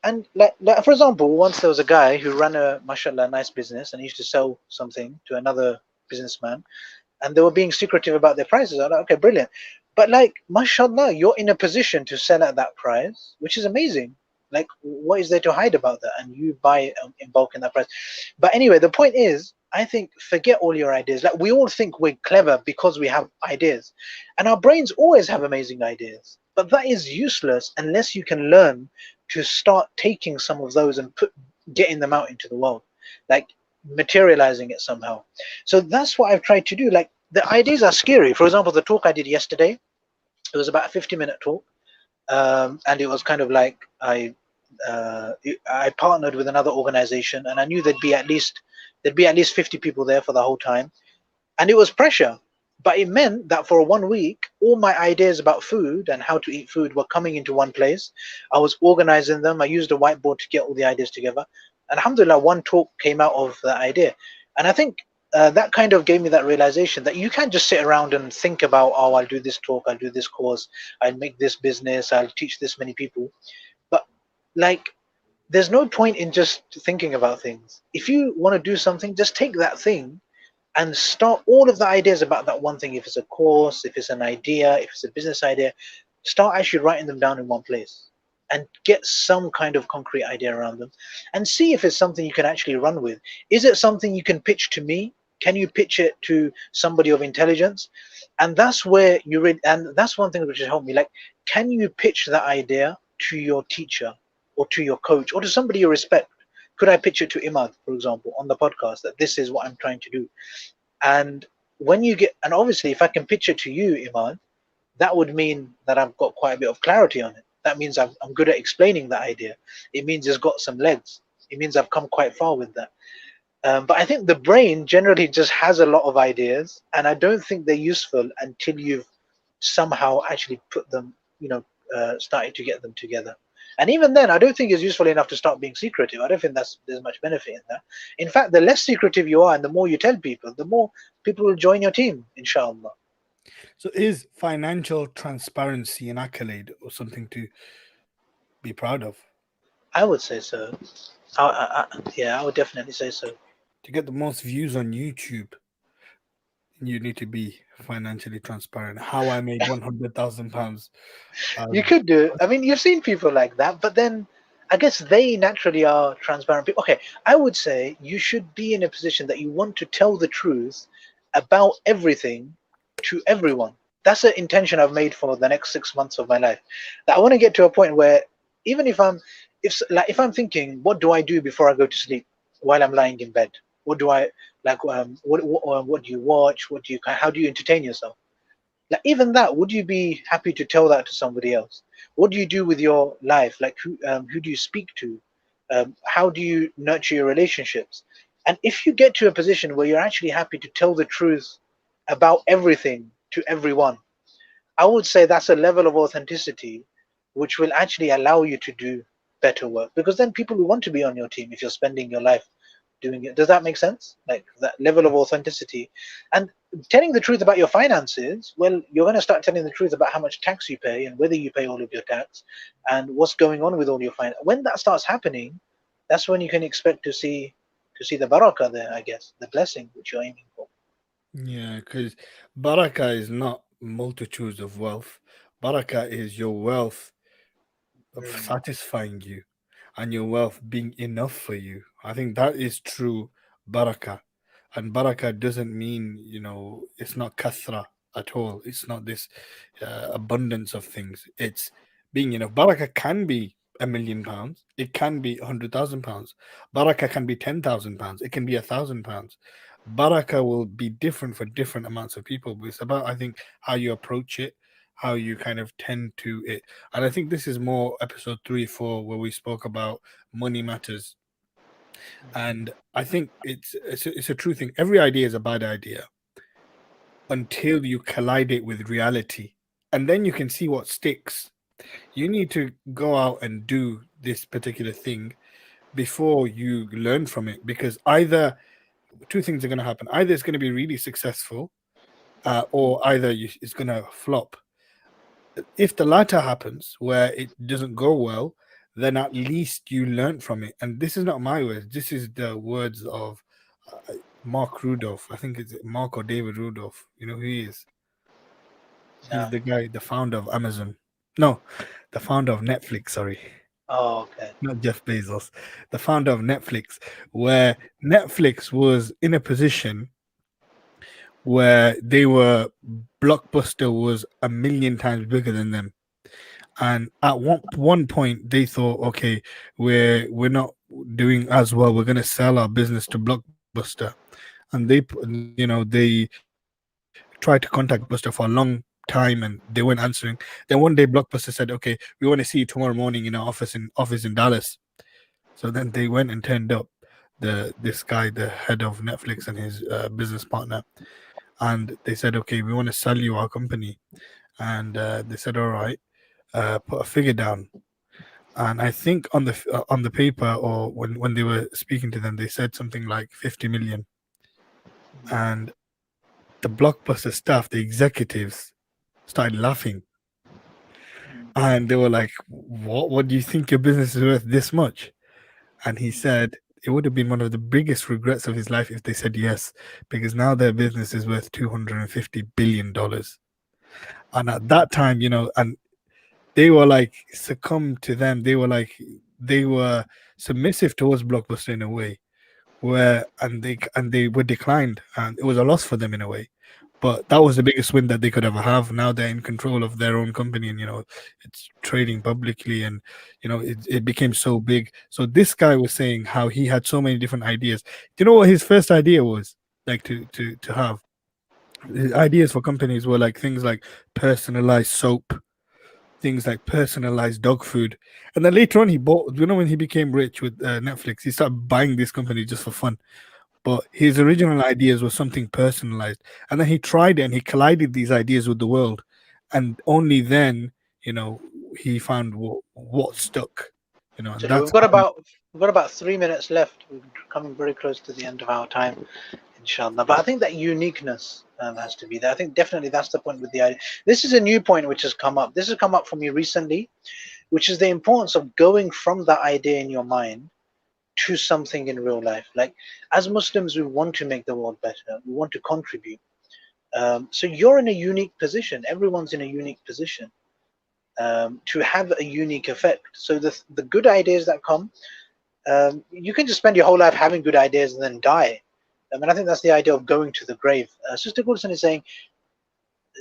And like for example, once there was a guy who ran a mashallah nice business, and he used to sell something to another businessman, and they were being secretive about their prices. I'm like, okay, brilliant. But like, mashallah, you're in a position to sell at that price, which is amazing. Like, what is there to hide about that? And you buy it in bulk in that price. But anyway, the point is, I think forget all your ideas. Like, we all think we're clever because we have ideas, and our brains always have amazing ideas. But that is useless unless you can learn to start taking some of those and getting them out into the world, like materializing it somehow. So that's what I've tried to do. Like, the ideas are scary. For example, the talk I did yesterday, it was about a 50-minute talk, and it was kind of like I partnered with another organization, and I knew there'd be at least 50 people there for the whole time, and it was pressure. But it meant that for 1 week, all my ideas about food and how to eat food were coming into one place. I was organizing them. I used a whiteboard to get all the ideas together. And alhamdulillah, one talk came out of that idea. And I think that kind of gave me that realization that you can't just sit around and think about, oh, I'll do this talk, I'll do this course, I'll make this business, I'll teach this many people. But like, there's no point in just thinking about things. If you want to do something, just take that thing and start all of the ideas about that one thing. If it's a course, if it's an idea, if it's a business idea, start actually writing them down in one place and get some kind of concrete idea around them, and see if it's something you can actually run with. Is it something you can pitch to me? Can you pitch it to somebody of intelligence? And that's where you read, and that's one thing which has helped me. Like, can you pitch that idea to your teacher or to your coach or to somebody you respect? Could I pitch it to Imad, for example, on the podcast that this is what I'm trying to do? And when you get, and obviously, if I can pitch it to you, Imad, that would mean that I've got quite a bit of clarity on it. That means I'm good at explaining that idea. It means it's got some legs. It means I've come quite far with that. But I think the brain generally just has a lot of ideas, and I don't think they're useful until you've somehow actually put them, started to get them together. And even then, I don't think it's useful enough to start being secretive. I don't think there's much benefit in that. In fact, the less secretive you are, and the more you tell people, the more people will join your team, inshallah. So is financial transparency an accolade or something to be proud of? I would say so. Yeah, I would definitely say so. To get the most views on YouTube, you need to be financially transparent. How I made £100,000. You Um, could do. I mean, you've seen people like that, but then I guess they naturally are transparent people. Okay, I would say you should be in a position that you want to tell the truth about everything to everyone. That's an intention I've made for the next 6 months of my life. That I want to get to a point where even if I'm thinking, what do I do before I go to sleep while I'm lying in bed? What do I like? What do you watch? How do you entertain yourself? Like even that, would you be happy to tell that to somebody else? What do you do with your life? Like who do you speak to? How do you nurture your relationships? And if you get to a position where you're actually happy to tell the truth about everything to everyone, I would say that's a level of authenticity which will actually allow you to do better work, because then people will want to be on your team if you're spending your life doing it. Does that make sense? Like that level of authenticity. And telling the truth about your finances, well, you're going to start telling the truth about how much tax you pay and whether you pay all of your tax and what's going on with all your finance. When that starts happening, that's when you can expect to see the barakah there, I guess, the blessing which you're aiming for. yeah, because barakah is not multitudes of wealth. Barakah is your wealth of Mm, satisfying you and your wealth being enough for you. I think that is true barakah. And barakah doesn't mean, it's not kathra at all. It's not this abundance of things. It's being enough. Barakah can be £1 million. It can be £100,000. Barakah can be £10,000. It can be £1,000. Barakah will be different for different amounts of people. But it's about, I think, how you approach it, how you kind of tend to it. And I think this is more episode 3, 4, where we spoke about money matters. And I think it's a true thing. Every idea is a bad idea until you collide it with reality, and then you can see what sticks. You need to go out and do this particular thing before you learn from it, because either two things are going to happen: either it's going to be really successful, or either it's going to flop. If the latter happens, where it doesn't go well, then at least you learn from it. And this is not my words. This is the words of Mark Rudolph. I think it's Mark or David Rudolph. You know who he is? no. He's the guy, the founder of Amazon. No, the founder of Netflix. Sorry, Oh, okay. not Jeff Bezos. The founder of Netflix, where Netflix was in a position where they were Blockbuster was a million times bigger than them. And at one point they thought, okay, we're not doing as well, we're going to sell our business to Blockbuster. And they tried to contact Blockbuster for a long time and they weren't answering. Then one day Blockbuster said, okay, we want to see you tomorrow morning in our office in Dallas. So then they went and turned up this guy, the head of Netflix, and his business partner, and they said, okay, we want to sell you our company. And they said, all right, put a figure down. And I think on the paper, or when they were speaking to them, they said something like 50 million. And the Blockbuster staff, the executives, started laughing, and they were like, what do you think your business is worth this much? And he said it would have been one of the biggest regrets of his life if they said yes, because now their business is worth $250 billion. And at that time, and they were like succumbed to them. They were submissive towards Blockbuster in a way, where and they were declined, and it was a loss for them in a way. But that was the biggest win that they could ever have. Now they're in control of their own company, and it's trading publicly, and it became so big. So this guy was saying how he had so many different ideas. Do you know what his first idea was? Like to have his ideas for companies were like things like personalized soap, things like personalized dog food. And then later on, he bought, when he became rich with Netflix, he started buying this company just for fun. But his original ideas were something personalized. And then he tried it and he collided these ideas with the world. And only then, you know, he found what stuck, and So that's how. we've got about 3 minutes left. We're coming very close to the end of our time, inshallah. But I think that uniqueness has to be there. I think definitely that's the point with the idea. This is a new point which has come up. This has come up for me recently, which is the importance of going from that idea in your mind to something in real life. Like as Muslims, we want to make the world better. We want to contribute. So you're in a unique position. Everyone's in a unique position to have a unique effect. So the good ideas that come, you can just spend your whole life having good ideas and then die. And I think that's the idea of going to the grave. Sister Goulson is saying,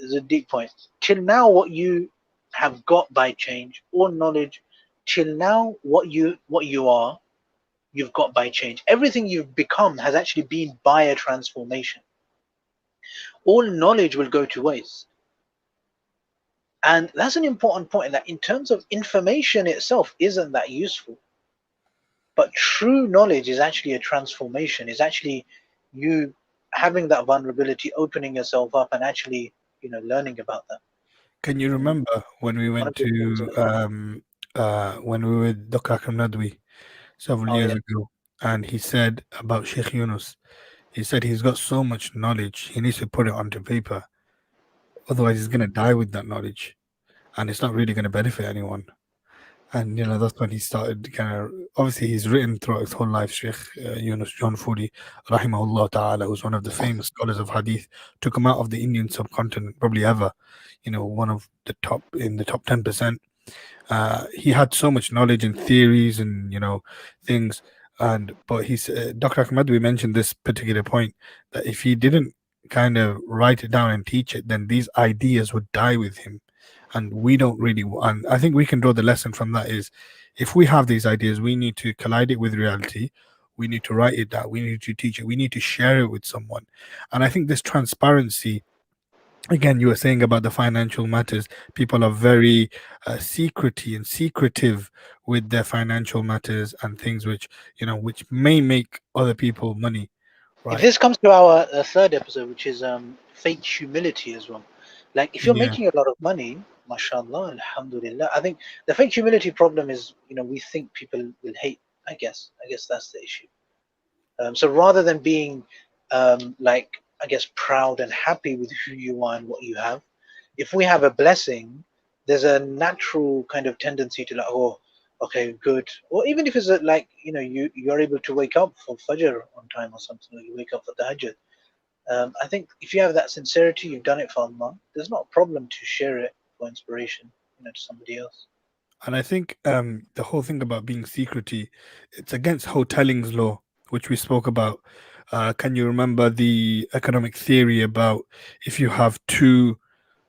is a deep point. Till now, what you have got by change or knowledge, till now, what you are, you've got by change. Everything you've become has actually been by a transformation. All knowledge will go to waste. And that's an important point, that in terms of information itself isn't that useful. But true knowledge is actually a transformation, is actually you having that vulnerability, opening yourself up and actually, learning about that. Can you And remember when we one went of the things to, that, when we were with Dr. Akram Nadwi several oh years yeah, ago, and he said about Sheikh Yunus, he said he's got so much knowledge, he needs to put it onto paper. Otherwise, he's going to die with that knowledge, and it's not really going to benefit anyone. And that's when he started kind of. Obviously, he's written throughout his whole life. Sheikh Yunus John Fudi, rahimahullah ta'ala, who's one of the famous scholars of hadith, took him out of the Indian subcontinent, probably ever. One of the top in the top 10%. He had so much knowledge and theories and things. And but he's Dr. Ahmed, we mentioned this particular point, that if he didn't kind of write it down and teach it, then these ideas would die with him. And we don't really, and I think we can draw the lesson from that is, if we have these ideas, we need to collide it with reality. We need to write it down. We need to teach it. We need to share it with someone. And I think this transparency, again, you were saying about the financial matters, people are very secrety and secretive with their financial matters and things which may make other people money, if right? this comes to our third episode, which is fake humility as well. Like if you're Yeah. making a lot of money, mashallah, alhamdulillah. I think the fake humility problem is, we think people will hate. I guess that's the issue. So rather than being like, I guess, proud and happy with who you are and what you have, if we have a blessing, there's a natural kind of tendency to like, oh, okay, good. Or even if it's like, you're able to wake up for Fajr on time or something, or you wake up for Tahajjud. I think if you have that sincerity, you've done it for Allah, there's not a problem to share it for inspiration, to somebody else. And I think the whole thing about being secrety, it's against Hotelling's law, which we spoke about. Can you remember the economic theory about if you have two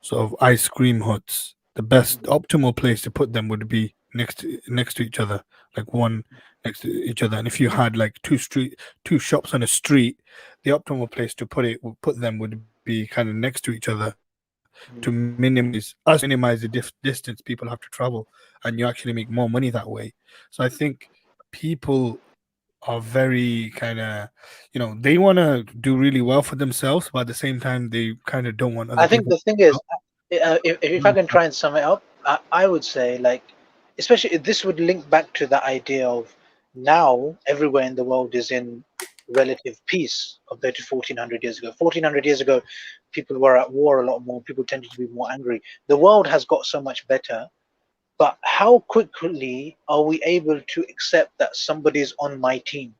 sort of ice cream huts, the best optimal place to put them would be next to each other, like one next to each other. And if you had like two shops on a street, the optimal place to put them would be kind of next to each other to minimize the distance people have to travel, and you actually make more money that way. So I think people are very kind of, they want to do really well for themselves, but at the same time they kind of don't want other I think people the thing to is, if I can try and sum it up, I would say, like, especially this would link back to the idea of now everywhere in the world is in relative peace compared to 1400 years ago. 1400 years ago, people were at war a lot more. People tended to be more angry. The world has got so much better, but how quickly are we able to accept that somebody's on my team,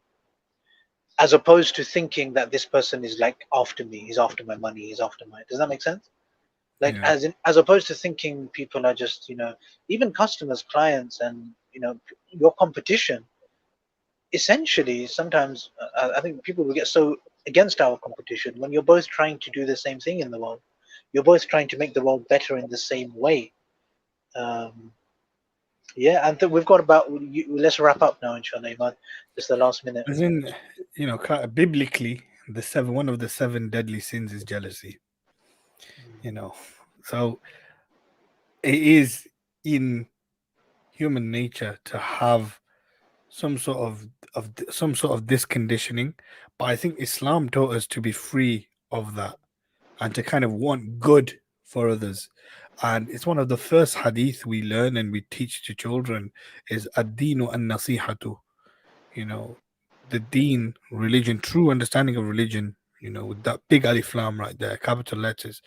as opposed to thinking that this person is like after me, he's after my money, he's after my. Does that make sense? Like yeah. as opposed to thinking people are just, even customers, clients, and your competition essentially, sometimes I think people will get so against our competition when you're both trying to do the same thing in the world. You're both trying to make the world better in the same way. Um, yeah, and we've got about. Let's wrap up now, inshallah, Iman. Just the last minute. As in, biblically, the seven one of the seven deadly sins is jealousy. You know, so it is in human nature to have some sort some sort of this conditioning, but I think Islam taught us to be free of that and to kind of want good for others. And it's one of the first hadith we learn and we teach to children is ad-dinu an-nasihatu. You know, the deen, religion, true understanding of religion, with that big alif lam right there, capital letters,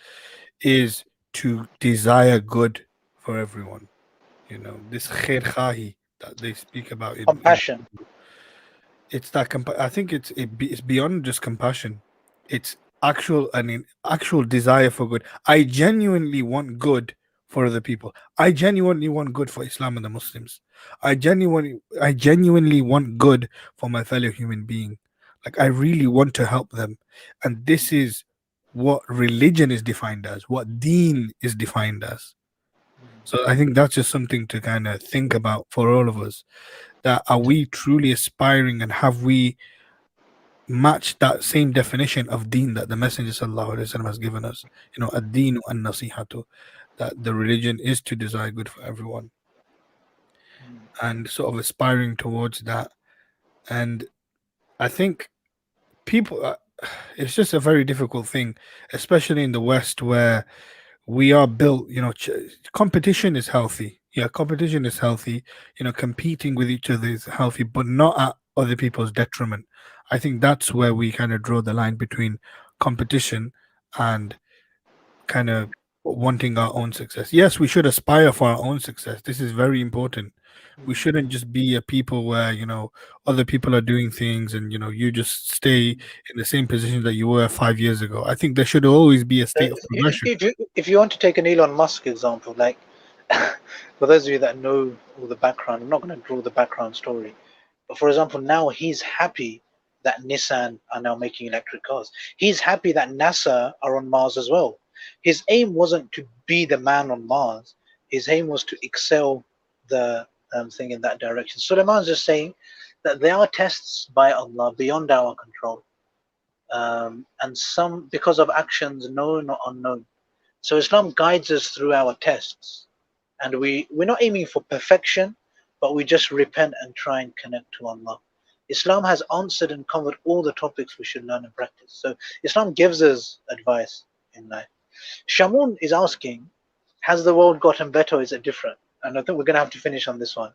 is to desire good for everyone. This khair khahi that they speak about in Compassion. it's that I think it's beyond just compassion. It's actual desire for good. I genuinely want good for other people. I genuinely want good for Islam and the Muslims. I genuinely want good for my fellow human being. Like I really want to help them. And this is what religion is defined as, what deen is defined as. So I think that's just something to kind of think about for all of us, that are we truly aspiring and have we matched that same definition of deen that the Messenger sallallahu alaihi wasallam has given us? Ad-deenu and nasihatu, that the religion is to desire good for everyone and sort of aspiring towards that. And I think people, it's just a very difficult thing, especially in the West where we are built, competition is healthy. Yeah, competition is healthy. Competing with each other is healthy, but not at other people's detriment. I think that's where we kind of draw the line between competition and kind of wanting our own success. Yes, we should aspire for our own success. This is very important. We shouldn't just be a people where, other people are doing things and, you just stay in the same position that you were 5 years ago. I think there should always be a state of progression. If you want to take an Elon Musk example, like for those of you that know all the background, I'm not going to draw the background story. But for example, now he's happy that Nissan are now making electric cars. He's happy that NASA are on Mars as well. His aim wasn't to be the man on Mars. His aim was to excel the thing in that direction. Suleiman's just saying that there are tests by Allah beyond our control, and some because of actions known or unknown. So Islam guides us through our tests, and we're not aiming for perfection, but we just repent and try and connect to Allah. Islam has answered and covered all the topics we should learn and practice. So Islam gives us advice in life. Shamoun is asking, has the world gotten better or is it different? And I think we're going to have to finish on this one.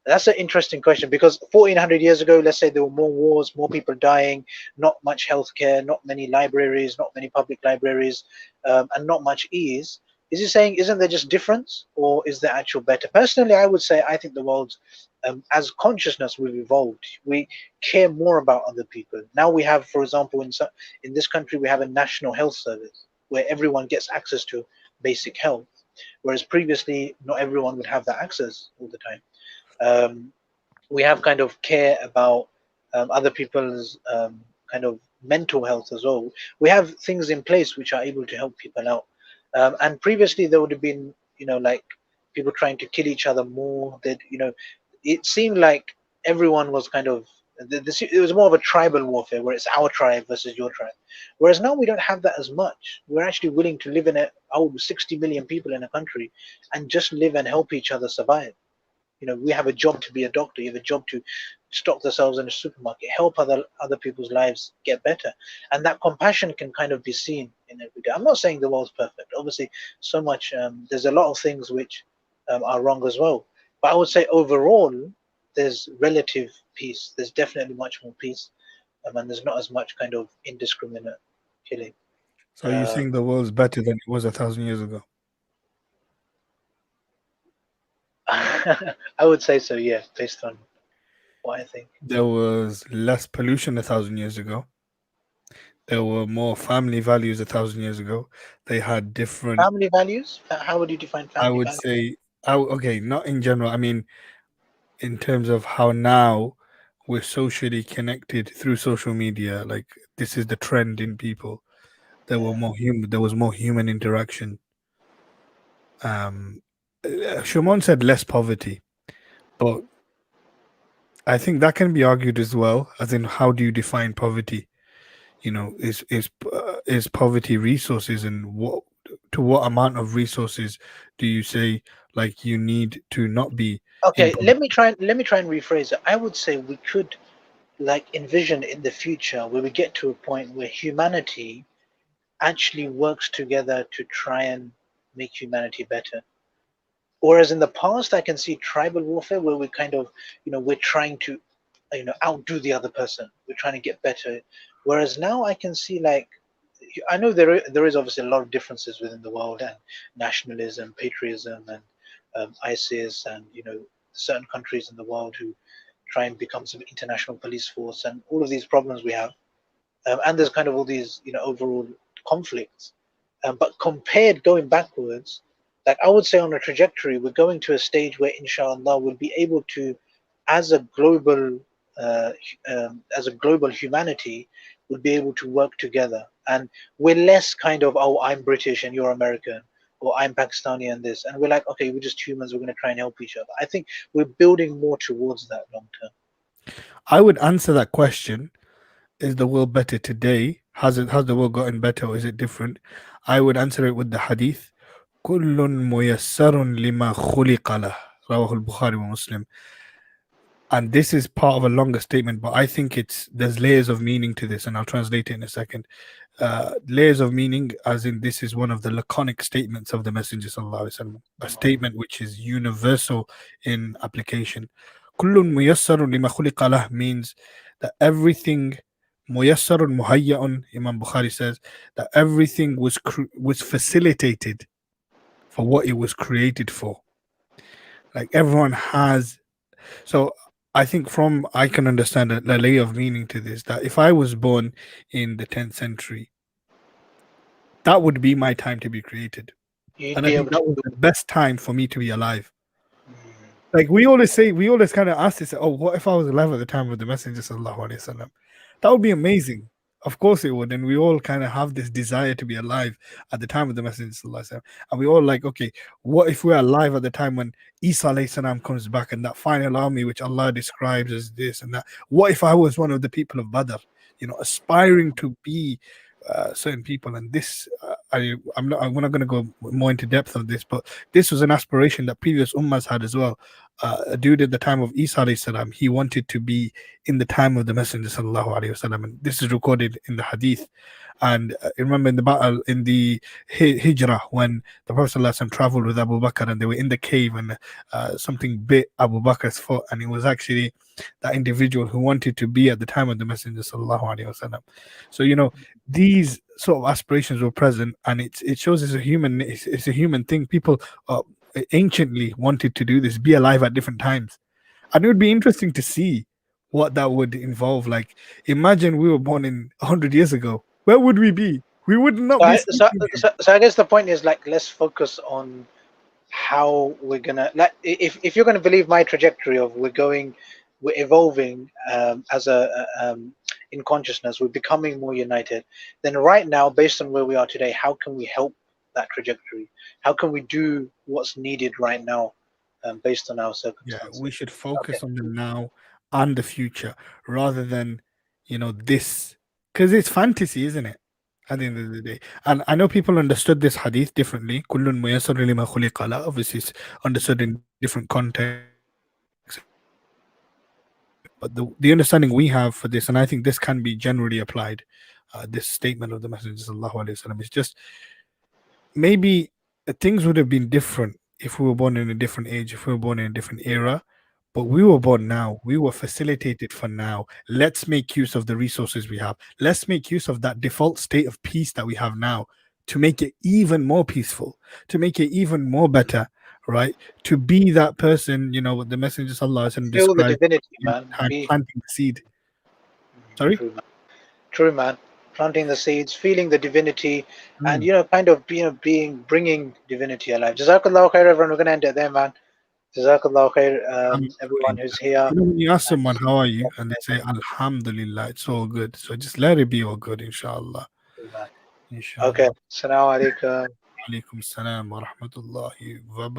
That's an interesting question because 1400 years ago, let's say there were more wars, more people dying, not much healthcare, not many libraries, not many public libraries, and not much ease. Is he saying, isn't there just difference or is there actual better? Personally, I would say I think the world, as consciousness, we've evolved. We care more about other people. Now we have, for example, in this country, we have a national health service where everyone gets access to basic health, whereas previously, not everyone would have that access all the time. We have kind of care about other people's kind of mental health as well. We have things in place which are able to help people out. And previously, there would have been, like people trying to kill each other more. That it seemed like everyone was kind of. It was more of a tribal warfare where it's our tribe versus your tribe. Whereas now we don't have that as much. We're actually willing to live in 60 million people in a country and just live and help each other survive. We have a job to be a doctor. You have a job to stock ourselves in a supermarket, help other people's lives get better, and that compassion can kind of be seen in every day. I'm not saying the world's perfect. Obviously, so much. There's a lot of things which are wrong as well. But I would say overall, there's relative peace. There's definitely much more peace, and there's not as much kind of indiscriminate killing. So you Um, think the world's better than it was 1,000 years ago? I would say so. Yeah, based on what I think. There was less pollution 1,000 years ago. There were more family values 1,000 years ago. They had different. Family values. How would you define I family would values? say, okay, not in general. I mean, in terms of how now we're socially connected through social media. Like this is the trend in people. Yeah. There was more human interaction. Shimon said less poverty, but I think that can be argued as well. As in, how do you define poverty? Is poverty resources, and what to what amount of resources do you say like you need to not be in Okay, poverty? let me try and rephrase it. I would say we could like envision in the future where we get to a point where humanity actually works together to try and make humanity better. Whereas in the past, I can see tribal warfare where we kind of, we're trying to, outdo the other person. We're trying to get better. Whereas now I can see like, I know there is obviously a lot of differences within the world and nationalism, patriotism, and ISIS, and certain countries in the world who try and become some international police force, and all of these problems we have, and there's kind of all these overall conflicts. But compared going backwards, like I would say on a trajectory, we're going to a stage where inshallah we'll be able to, as a global uh, as a global humanity, we'll be able to work together, and we're less kind of, oh, I'm British and you're American, or I'm Pakistani and this, and we're like, okay, we're just humans, we're going to try and help each other. I think we're building more towards that long term. I would answer that question. Is the world better today? Has the world gotten better, or is it different? I would answer it with the hadith. كل ميسر لما خلق له. رواه البخاري ومسلم. And this is part of a longer statement, but I think there's layers of meaning to this, and I'll translate it in a second. Layers of meaning, as in this is one of the laconic statements of the Messenger sallallahu alaihi wasallam, a statement which is universal in application. كل ميسر لما خلق له means that everything ميسر مهيأ, Imam Bukhari says that everything was facilitated for what it was created for. Like everyone has. So I think from I can understand a layer of meaning to this, that if I was born in the 10th century, that would be my time to be created. You'd And I be think able to that was the best time for me to be alive. mm, Like we always kind of ask this, oh, what if I was alive at the time of the Messenger sallallahu alaihi wasallam? That would be amazing. Of course it would. And we all kind of have this desire to be alive at the time of the Messenger sallallahu alaihi wasallam. And we all like, okay, what if we're alive at the time when Isa alayhi salam comes back and that final army which Allah describes as this and that? What if I was one of the people of Badr, aspiring to be certain people? And this, I'm not going to go more into depth of this, but this was an aspiration that previous ummahs had as well. A dude at the time of Isa alayhi salam, he wanted to be in the time of the Messenger sallallahu alaihi wasallam, and this is recorded in the Hadith. And remember in the battle in the Hijrah, when the Prophet sallallahu alaihi wasallam traveled with Abu Bakr and they were in the cave, and something bit Abu Bakr's foot, and it was actually that individual who wanted to be at the time of the Messenger sallallahu alaihi wasallam. So these sort of aspirations were present, and it shows it's a human thing. People anciently wanted to do this, be alive at different times, and it would be interesting to see what that would involve. Like, imagine we were born in 100 years ago. Where would we be? We would not so be I, so, speaking here. so, so I guess the point is like, let's focus on how we're gonna, like, if you're gonna believe my trajectory of we're evolving, as in consciousness, we're becoming more united, then right now, based on where we are today, how can we help that trajectory? How can we do what's needed right now, based on our Yeah, circumstances? we should Okay. focus on the now and the future rather than, this, because it's fantasy, isn't it? At the end of the day. And I know people understood this hadith differently. كل ميسر لما خلق له. Obviously, it's understood in different contexts and different ways. But the understanding we have for this, and I think this can be generally applied, this statement of the Messenger sallallahu alaihi wasallam, is just maybe things would have been different if we were born in a different age, if we were born in a different era. But we were born now. We were facilitated for now. Let's make use of the resources we have. Let's make use of that default state of peace that we have now to make it even more peaceful, to make it even more better, right? To be that person, what the Messenger Sallallahu Alaihi Wasallam Feel the described divinity, in man. time Be planting the seed. Sorry? true, man. True, man. Planting the seeds, feeling the divinity, and Mm. kind of bringing divinity alive. Jazakallah khair, everyone. We're gonna end it there, man. Jazakallah khair, everyone who's Alhamdulillah. here. You know, when you ask And someone, how are you? And they say, Alhamdulillah, it's all good. So just let it be all good, inshallah. okay, Inshallah. Assalamu alaikum. Alaikum salam wa rahmatullahi wa